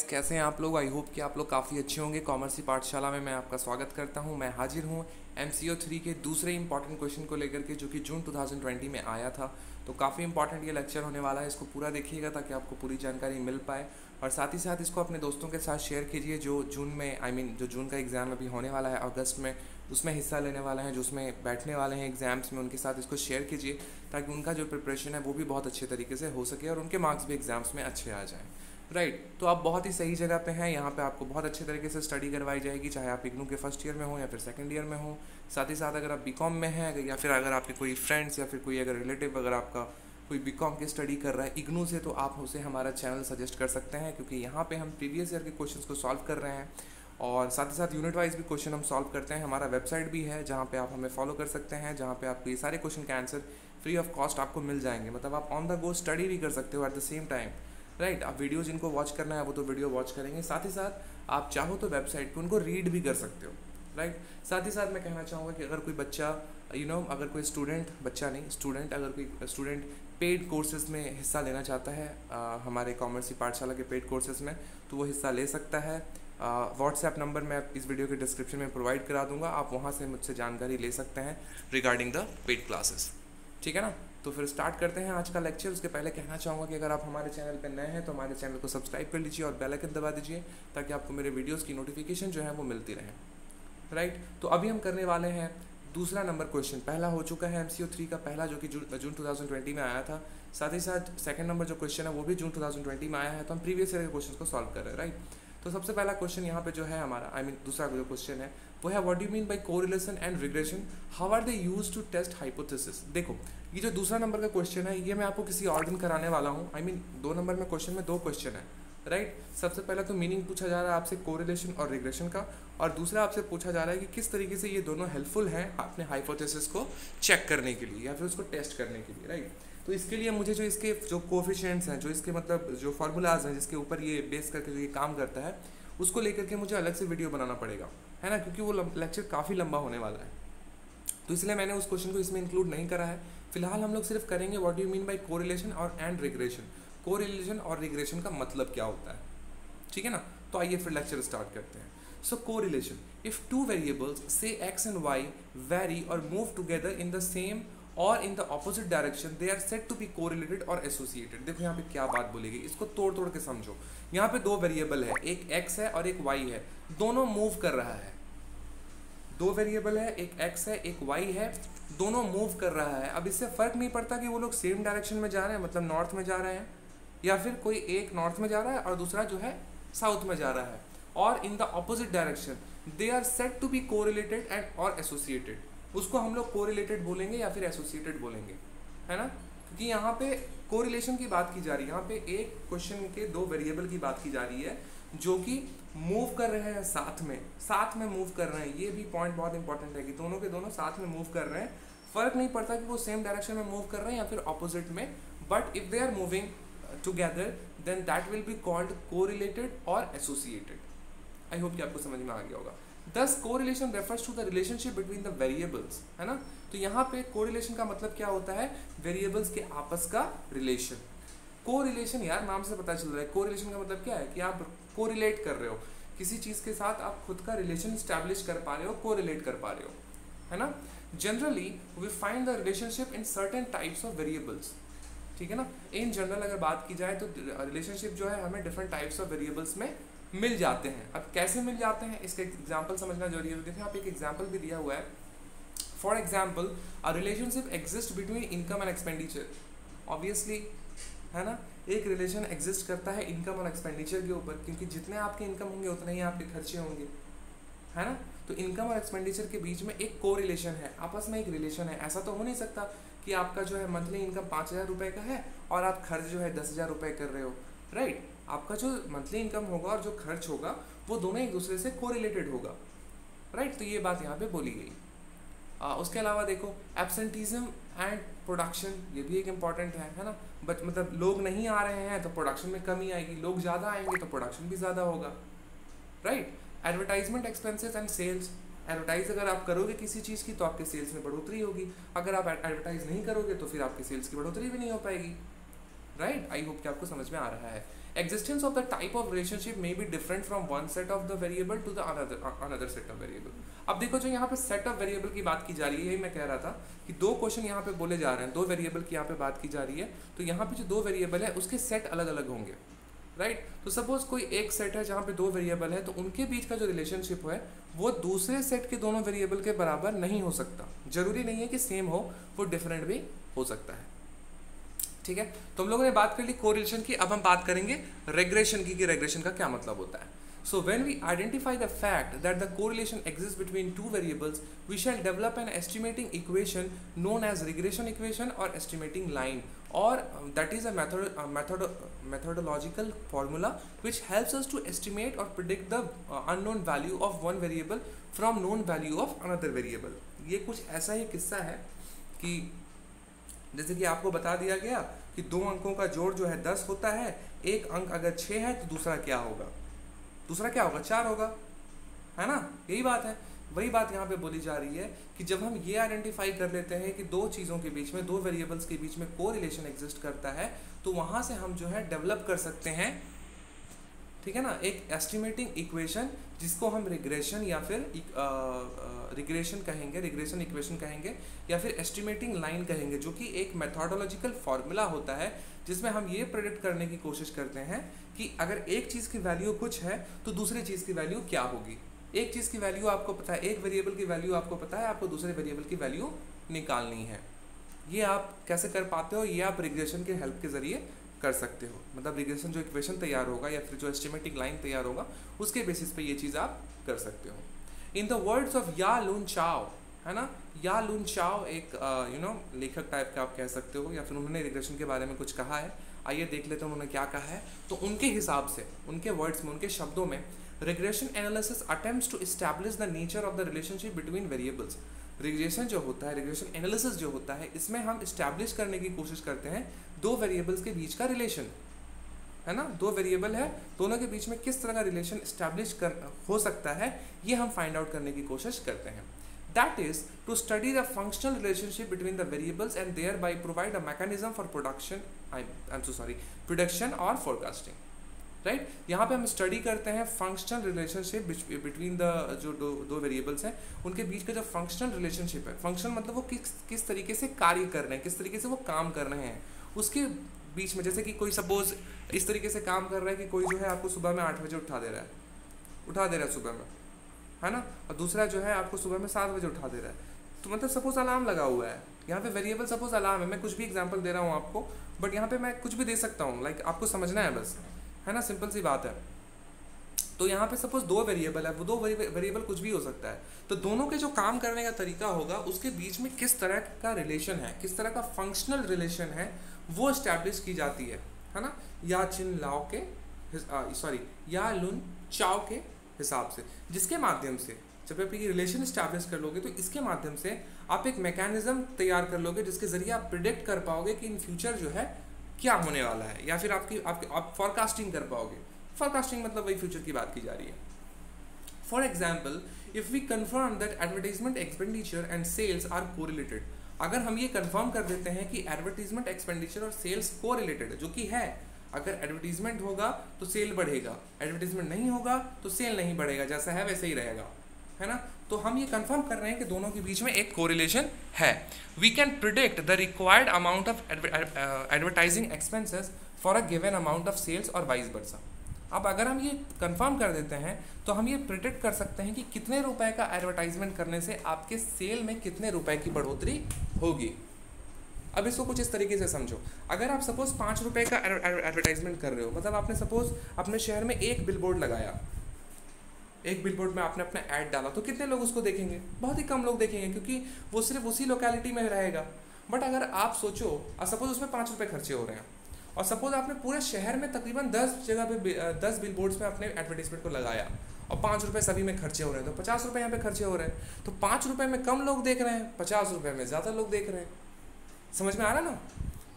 कैसे हैं आप लोग। आई होप कि आप लोग काफ़ी अच्छे होंगे। कॉमर्स की पाठशाला में मैं आपका स्वागत करता हूं। मैं हाजिर हूं MCO 3 के दूसरे इंपॉर्टेंट क्वेश्चन को लेकर के, जो कि जून 2020 में आया था। तो काफ़ी इंपॉर्टेंट ये लेक्चर होने वाला है, इसको पूरा देखिएगा ताकि आपको पूरी जानकारी मिल पाए। और साथ ही साथ इसको अपने दोस्तों के साथ शेयर कीजिए जो जून में जो जून का एग्ज़ाम अभी होने वाला है अगस्त में, उसमें हिस्सा लेने वाले हैं, जो उसमें बैठने वाले हैं एग्ज़ाम्स में, उनके साथ इसको शेयर कीजिए ताकि उनका जो प्रिपरेशन है वो भी बहुत अच्छे तरीके से हो सके और उनके मार्क्स भी एग्ज़ाम्स में अच्छे आ जाएँ। राइट तो आप बहुत ही सही जगह पे हैं। यहाँ पे आपको बहुत अच्छे तरीके से स्टडी करवाई जाएगी, चाहे आप इग्नू के फर्स्ट ईयर में हो या फिर सेकंड ईयर में हो। साथ ही साथ अगर आप बीकॉम में हैं या फिर अगर आपके कोई फ्रेंड्स या फिर कोई अगर रिलेटिव अगर आपका कोई बीकॉम की स्टडी कर रहा है इग्नू से, तो आप उसे हमारा चैनल सजेस्ट कर सकते हैं, क्योंकि यहाँ पे हम प्रीवियस ईयर के क्वेश्चंस को सॉल्व कर रहे हैं और साथ ही साथ यूनिट वाइज भी क्वेश्चन हम सॉल्व करते हैं। हमारा वेबसाइट भी है जहाँ पे आप हमें फॉलो कर सकते हैं, जहाँ पे आपको ये सारे क्वेश्चन के आंसर फ्री ऑफ कॉस्ट आपको मिल जाएंगे। मतलब आप ऑन द गो स्टडी भी कर सकते हो at the same time. Right आप वीडियो जिनको वॉच करना है वो तो वीडियो वॉच करेंगे, साथ ही साथ आप चाहो तो वेबसाइट पे उनको रीड भी कर सकते हो। राइट साथ ही साथ मैं कहना चाहूँगा कि अगर कोई बच्चा अगर कोई स्टूडेंट अगर कोई स्टूडेंट पेड कोर्सेज में हिस्सा लेना चाहता है हमारे कॉमर्स की पाठशाला के पेड कोर्सेज में, तो वो हिस्सा ले सकता है। व्हाट्सएप नंबर मैं इस वीडियो के डिस्क्रिप्शन में प्रोवाइड करा दूंगा, आप वहाँ से मुझसे जानकारी ले सकते हैं रिगार्डिंग द पेड क्लासेस। ठीक है ना। तो फिर स्टार्ट करते हैं आज का लेक्चर। उसके पहले कहना चाहूँगा कि अगर आप हमारे चैनल पर नए हैं तो हमारे चैनल को सब्सक्राइब कर लीजिए और बेल आइकन दबा दीजिए ताकि आपको मेरे वीडियोस की नोटिफिकेशन जो है वो मिलती रहे। राइट तो अभी हम करने वाले हैं दूसरा नंबर क्वेश्चन। पहला हो चुका है MCO 3 का पहला, जो कि जून 2020 में आया था। साथ ही साथ सेकंड नंबर जो क्वेश्चन है वो भी जून 2020 में आया है। तो हम प्रीवियस ईयर के क्वेश्चन को सॉल्व कर रहे हैं। राइट तो सबसे पहला क्वेश्चन यहाँ पे जो है हमारा दूसरा जो क्वेश्चन है वो है what do you mean by correlation and regression, how are they used to test hypothesis. देखो ये जो दूसरा नंबर का क्वेश्चन है ये मैं आपको किसी और दिन कराने वाला हूँ। 2 नंबर में क्वेश्चन में 2 क्वेश्चन है। राइट सबसे पहला तो मीनिंग पूछा जा रहा है आपसे कोरिलेशन और रिग्रेशन का, और दूसरा आपसे पूछा जा रहा है कि किस तरीके से ये दोनों हेल्पफुल हैं अपने हाइपोथेसिस को चेक करने के लिए या फिर उसको टेस्ट करने के लिए। राइट तो इसके लिए मुझे जो इसके जो कोफिशिएंट्स हैं, जो इसके मतलब जो फार्मूलाज हैं जिसके ऊपर ये बेस करके जो ये काम करता है, उसको लेकर के मुझे अलग से वीडियो बनाना पड़ेगा, है ना, क्योंकि वो लेक्चर काफ़ी लंबा होने वाला है। तो इसलिए मैंने उस क्वेश्चन को इसमें इंक्लूड नहीं करा है। फिलहाल हम लोग सिर्फ करेंगे what do you mean by correlation और एंड रिग्रेशन। कोरिलेशन और रिग्रेशन का मतलब क्या होता है, ठीक है ना। तो आइए फिर लेक्चर स्टार्ट करते हैं। So correlation, if two variables say x and y vary or move together in the same or in the opposite direction they are said to be correlated or associated. देखो यहाँ पे क्या बात बोलेगी, इसको तोड़ तोड़ के समझो। यहाँ पे 2 वेरिएबल है, एक x है और एक y है, दोनों मूव कर रहा है। 2 वेरिएबल है, एक x है एक y है, दोनों मूव कर रहा है। अब इससे फर्क नहीं पड़ता कि वो लोग सेम डायरेक्शन में जा रहे हैं, मतलब नॉर्थ में जा रहे हैं, या फिर कोई एक नॉर्थ में जा रहा है और दूसरा जो है साउथ में जा रहा है, और in the opposite direction they are said to be correlated and और एसोसिएटेड। उसको हम लोग कोरिलेटेड बोलेंगे या फिर एसोसिएटेड बोलेंगे, है ना, क्योंकि यहाँ पे कोरिलेशन की बात की जा रही है। यहाँ पे एक क्वेश्चन के 2 वेरिएबल की बात की जा रही है जो कि मूव कर रहे हैं साथ में मूव कर रहे हैं। ये भी पॉइंट बहुत इंपॉर्टेंट है कि दोनों के दोनों साथ में मूव कर रहे हैं। फर्क नहीं पड़ता कि वो सेम डायरेक्शन में मूव कर रहे हैं या फिर ऑपोजिट में, but if they are moving together then that will be called correlated or associated. I hope कि आपको समझ में आ गया होगा। Thus correlation refers to the relationship between the variables, है ना। तो यहाँ पे correlation का मतलब क्या होता है, variables के आपस का relation। correlation यार नाम से पता चल रहा है, correlation का मतलब क्या है कि आप correlate कर रहे हो किसी चीज़ के साथ, आप खुद का relation establish कर पा रहे हो, correlate कर पा रहे हो, है ना। Generally we find the relationship in certain types of variables, ठीक है ना। इन जनरल अगर बात की जाए तो रिलेशनशिप जो है हमें डिफरेंट टाइप्स ऑफ वेरिएबल्स में मिल जाते हैं। अब कैसे मिल जाते हैं इसका एग्जांपल समझना जरूरी है। तो देखिए यहाँ पे एक एग्जांपल भी दिया हुआ है। For example a relationship exist between income and expenditure. Obviously, है ना, एक रिलेशन एग्जिस्ट करता है इनकम और एक्सपेंडिचर के ऊपर, क्योंकि जितने आपके इनकम होंगे उतने ही आपके खर्चे होंगे, है ना। तो इनकम और एक्सपेंडिचर के बीच में एक को रिलेशन है, आपस में एक रिलेशन है। ऐसा तो हो नहीं सकता कि आपका जो है मंथली इनकम 5,000 रुपये का है और आप खर्च जो है 10,000 रुपये कर रहे हो। राइट आपका जो मंथली इनकम होगा और जो खर्च होगा वो दोनों एक दूसरे से कोरिलेटेड होगा। राइट तो ये बात यहाँ पे बोली गई। उसके अलावा देखो एब्सेंटीज्म एंड प्रोडक्शन, ये भी एक इम्पॉर्टेंट है ना। बट मतलब लोग नहीं आ रहे हैं तो प्रोडक्शन में कमी आएगी, लोग ज़्यादा आएंगे तो प्रोडक्शन भी ज़्यादा होगा। Right advertisement expenses and sales, advertise अगर आप करोगे किसी चीज़ की तो आपके सेल्स में बढ़ोतरी होगी, अगर आप एडवर्टाइज नहीं करोगे तो फिर आपकी सेल्स की बढ़ोतरी भी नहीं हो पाएगी। राइट आई होप कि आपको समझ में आ रहा है। Existence of the type of relationship may be different from one set of the variable to the another set of variable. अब देखो जो यहाँ पे सेट ऑफ वेरिएबल की बात की जा रही है, यही मैं कह रहा था कि दो क्वेश्चन यहाँ पे बोले जा रहे हैं, दो वेरिएबल की यहाँ पे बात की जा रही है, तो यहाँ पे जो दो वेरिएबल है उसके सेट अलग अलग होंगे, राइट। तो सपोज कोई एक सेट है जहाँ पे दो वेरिएबल है, तो उनके बीच का जो रिलेशनशिप है वो दूसरे सेट के दोनों वेरिएबल के बराबर नहीं हो सकता। जरूरी नहीं है कि सेम हो, वो डिफरेंट भी हो सकता है, ठीक है। तो हम लोगों ने बात कर ली कोरिलेशन की, अब हम बात करेंगे रेग्रेशन की कि रेग्रेशन का क्या मतलब होता है। So when we identify the fact that the correlation exists between two variables, we shall develop an estimating equation known as regression equation or estimating line, or that is a methodological formula which helps us to estimate or predict the unknown value of one variable from known value of another variable. ये कुछ ऐसा ही किस्सा है कि जैसे कि आपको बता दिया गया कि दो अंकों का जोड़ जो है 10 होता है, एक अंक अगर 6 है तो दूसरा क्या होगा, दूसरा क्या होगा, 4 होगा, है ना। यही बात है, वही बात यहाँ पे बोली जा रही है कि जब हम ये आइडेंटिफाई कर लेते हैं कि दो चीज़ों के बीच में, दो वेरिएबल्स के बीच में कोरिलेशन एग्जिस्ट करता है, तो वहाँ से हम जो है डेवलप कर सकते हैं, ठीक है ना, एक एस्टिमेटिंग इक्वेशन जिसको हम रिग्रेशन या फिर रिग्रेशन कहेंगे, रिग्रेशन इक्वेशन कहेंगे, या फिर एस्टिमेटिंग लाइन कहेंगे, जो कि एक मेथोडोलॉजिकल फॉर्मूला होता है जिसमें हम ये प्रेडिक्ट करने की कोशिश करते हैं कि अगर एक चीज़ की वैल्यू कुछ है तो दूसरी चीज़ की वैल्यू क्या होगी। एक चीज़ की वैल्यू आपको पता है, एक वेरिएबल की वैल्यू आपको पता है, आपको दूसरे वेरिएबल की वैल्यू निकालनी है। ये आप कैसे कर पाते हो, ये आप रिग्रेशन के हेल्प के ज़रिए कर सकते हो। मतलब रिग्रेशन जो इक्वेशन तैयार होगा या फिर जो एस्टिमेटिंग लाइन तैयार होगा उसके बेसिस पे ये चीज़ आप कर सकते हो। इन द वर्ड्स ऑफ या लुन चाओ, है ना, या लुन चाओ एक लेखक टाइप का आप कह सकते हो, या फिर उन्होंने रिग्रेशन के बारे में कुछ कहा है। आइए देख लेते हैं उन्होंने क्या कहा है। तो उनके हिसाब से, उनके वर्ड्स में, उनके शब्दों में, regression analysis attempts to establish the nature of the relationship between variables. Regression जो होता है, रिग्रेशन एनालिसिस जो होता है, इसमें हम इस्टेब्लिश करने की कोशिश करते हैं दो वेरिएबल्स के बीच का रिलेशन, है ना। दो वेरिएबल है, दोनों के बीच में किस तरह का रिलेशन इस्टेब्लिश हो सकता है, ये हम फाइंड आउट करने की कोशिश करते हैं। That is to study the functional relationship between the variables and thereby provide a mechanism for prediction or forecasting, right? यहाँ पे हम स्टडी करते हैं फंक्शनल रिलेशनशिप बिटवीन द जो दो वेरिएबल्स हैं, उनके बीच का जो फंक्शनल रिलेशनशिप है, फंक्शनल मतलब वो किस तरीके से कार्य कर रहे हैं, किस तरीके से वो काम कर रहे हैं उसके बीच में। जैसे कि कोई सपोज इस तरीके से काम कर रहा है कि कोई जो है आपको सुबह में 8 बजे उठा दे रहा है सुबह में, है ना, और दूसरा जो है आपको सुबह में 7 बजे उठा दे रहा है। तो मतलब सपोज अलार्म लगा हुआ है, यहाँ पे वेरिएबल सपोज अलार्म है, मैं कुछ भी एग्जांपल दे रहा हूँ आपको, बट यहाँ पे मैं कुछ भी दे सकता हूँ, लाइक आपको समझना है बस, है ना, सिंपल सी बात है। तो यहाँ पे सपोज दो वेरिएबल है, वो दो वेरिएबल कुछ भी हो सकता है, तो दोनों के जो काम करने का तरीका होगा उसके बीच में किस तरह का रिलेशन है, किस तरह का फंक्शनल रिलेशन है, वो इस्टेब्लिश की जाती है ना, या या लुन चाओ के हिसाब से, जिसके माध्यम से जब आप ये रिलेशन इस्टेब्लिश कर लोगे तो इसके माध्यम से आप एक मैकेनिज्म तैयार कर लोगे जिसके ज़रिए आप प्रिडिक्ट कर पाओगे कि इन फ्यूचर जो है क्या होने वाला है, या फिर आप फॉरकास्टिंग कर पाओगे। फॉरकास्टिंग मतलब वही फ्यूचर की बात की जा रही है। For example, if we confirm that advertisement expenditure and sales are correlated, अगर हम ये कन्फर्म कर देते हैं कि एडवर्टाइजमेंट एक्सपेंडिचर और सेल्स कोरिलेटेड है, जो कि है, अगर एडवर्टीजमेंट होगा तो सेल बढ़ेगा, एडवर्टीजमेंट नहीं होगा तो सेल नहीं बढ़ेगा, जैसा है वैसे ही रहेगा, है ना। तो हम ये कंफर्म कर रहे हैं कि दोनों के बीच में एक कोरिलेशन है। We can predict the required amount of advertising expenses for a given amount of sales और वाइस वर्सा। अब अगर हम ये कंफर्म कर देते हैं तो हम ये प्रिडिक्ट कर सकते हैं कि कितने रुपए का एडवर्टाइजमेंट करने से आपके सेल में कितने रुपए की बढ़ोतरी होगी। अब इसको कुछ इस तरीके से समझो, अगर आप सपोज 5 रुपये का एडवर्टाइजमेंट कर रहे हो, मतलब आपने सपोज अपने शहर में एक बिलबोर्ड लगाया, एक बिलबोर्ड में आपने अपना ऐड डाला, तो कितने लोग उसको देखेंगे? बहुत ही कम लोग देखेंगे, क्योंकि वो सिर्फ उसी लोकेलिटी में रहेगा। बट अगर आप सोचो, सपोज उसमें 5 रुपये खर्चे हो रहे हैं, और सपोज आपने पूरे शहर में तकरीबन 10 जगह पे 10 बिलबोर्ड्स में अपने एडवर्टाइजमेंट को लगाया, और 5 रुपये सभी में खर्चे हो रहे हैं, तो 50 रुपये यहाँ पे खर्चे हो रहे हैं। तो 5 रुपये में कम लोग देख रहे हैं, 50 रुपये में ज़्यादा लोग देख रहे हैं। समझ में आ रहा ना?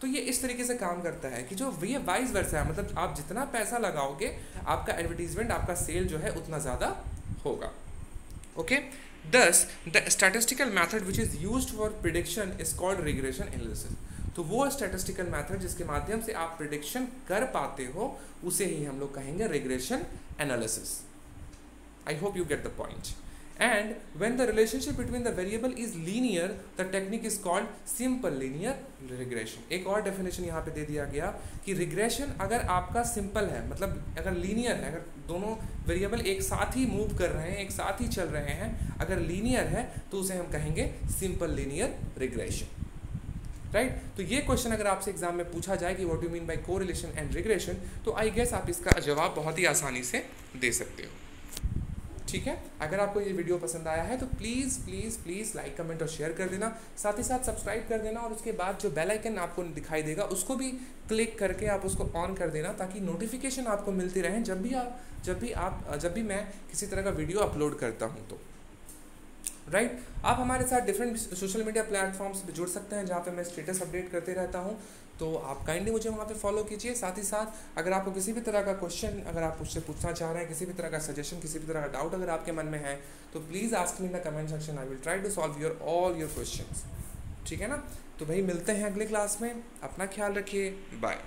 तो ये इस तरीके से काम करता है कि जो ये वाइस वर्सा है, मतलब आप जितना पैसा लगाओगे आपका एडवर्टीजमेंट, आपका सेल जो है उतना ज़्यादा होगा। ओके, दस the statistical method which is used for prediction is called regression analysis. तो तो वो स्टैटिस्टिकल मेथड जिसके माध्यम से आप प्रिडिक्शन कर पाते हो उसे ही हम लोग कहेंगे regression analysis. I hope you get the point. And when the relationship between the variable is linear, the technique is called simple linear regression. एक और definition यहाँ पे दे दिया गया कि regression अगर आपका simple है, मतलब अगर linear है, अगर दोनों variable एक साथ ही move कर रहे हैं, एक साथ ही चल रहे हैं, अगर linear है तो उसे हम कहेंगे simple linear regression. राइट तो ये क्वेश्चन अगर आपसे एग्जाम में पूछा जाए कि what do mean by correlation and regression, तो आई गेस आप इसका जवाब बहुत ही आसानी से दे सकते हो। ठीक है, अगर आपको ये वीडियो पसंद आया है तो please please please like comment और शेयर कर देना, साथ ही साथ सब्सक्राइब कर देना और उसके बाद जो बेल आइकन आपको दिखाई देगा उसको भी क्लिक करके आप उसको ऑन कर देना ताकि नोटिफिकेशन आपको मिलती रहें जब भी मैं किसी तरह का वीडियो अपलोड करता हूँ तो। राइट आप हमारे साथ डिफरेंट सोशल मीडिया प्लेटफॉर्म्स पे जुड़ सकते हैं जहाँ पे मैं स्टेटस अपडेट करते रहता हूँ, तो आप काइंडली मुझे वहाँ पे फॉलो कीजिए। साथ ही साथ अगर आपको किसी भी तरह का क्वेश्चन अगर आप मुझसे पूछना चाह रहे हैं, किसी भी तरह का सजेशन, किसी भी तरह का डाउट अगर आपके मन में है तो please ask me in the comment section, I will try to solve your all your questions. ठीक है ना, तो भाई मिलते हैं अगले क्लास में, अपना ख्याल रखिए, बाय।